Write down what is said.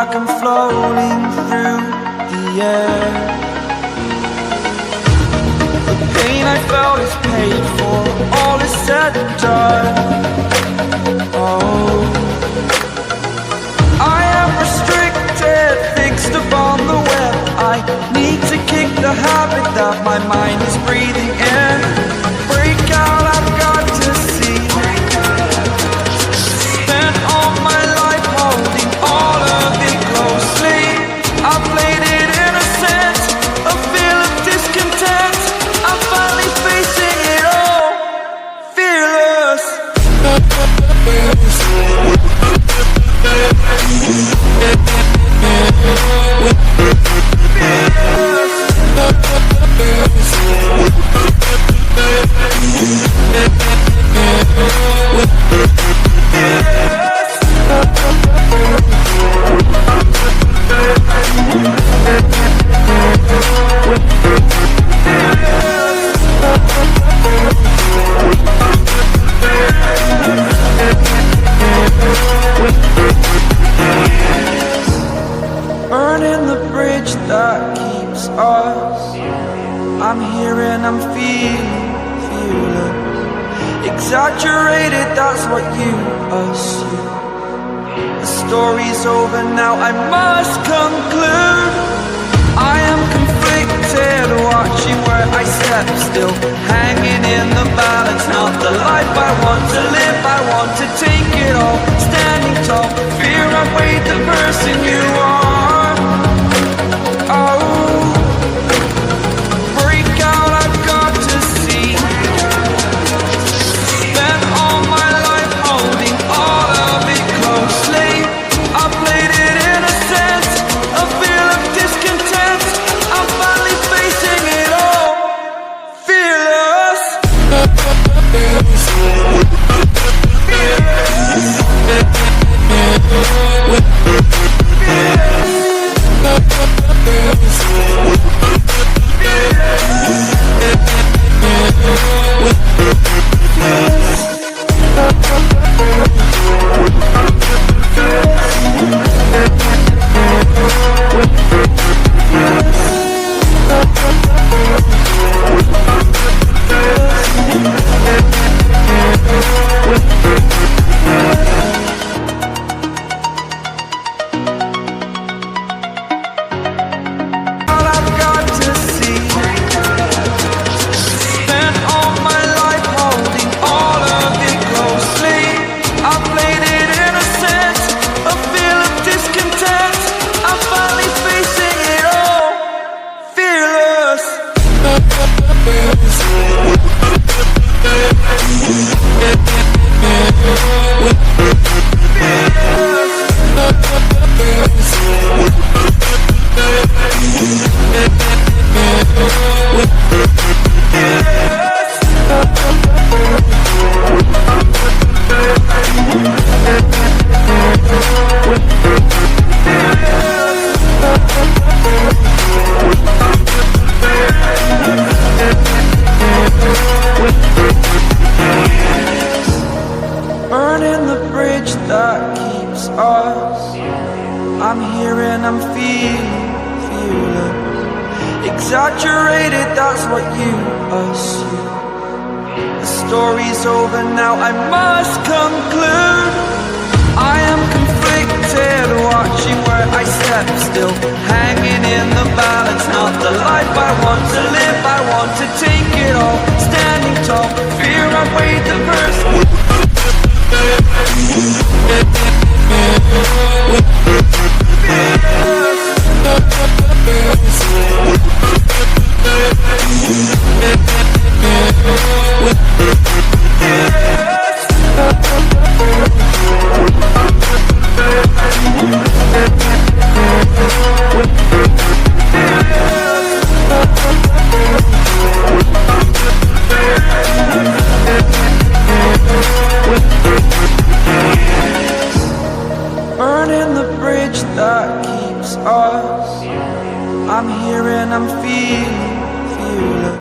like I'm floating through the air. The pain I felt is paid for, all is said and done. Oh, I am restricted, fixed upon the web. I need to kick the habit that my mind is breathing in. Break out, I've got to see. Spent all my life holding all of it closely. I played it innocent, a feel of discontent. I'm finally facing it all, fearless. Burning the bridge that keeps us. I'm here and I'm feeling fearless. Exaggerated, that's what you assume. The story's over now, I must conclude. I am conflicted, watching where I step still, hanging in the balance. Not the life I want to live, I want to take it all. Standing tall, fear I've weighed the person you are. Oh, break out, I've got to see. Spent all my life holding all of it closely. I played it innocent, a feel of discontent. I'm finally facing it all, fearless. Burning the bridge that keeps us. I'm here and I'm feeling fearless. Exaggerated, that's what you assume. The story's over now, I must conclude. I am conflicted, watching where I step still, hanging in the balance. Not the life I want to live, I want to take it all. Stand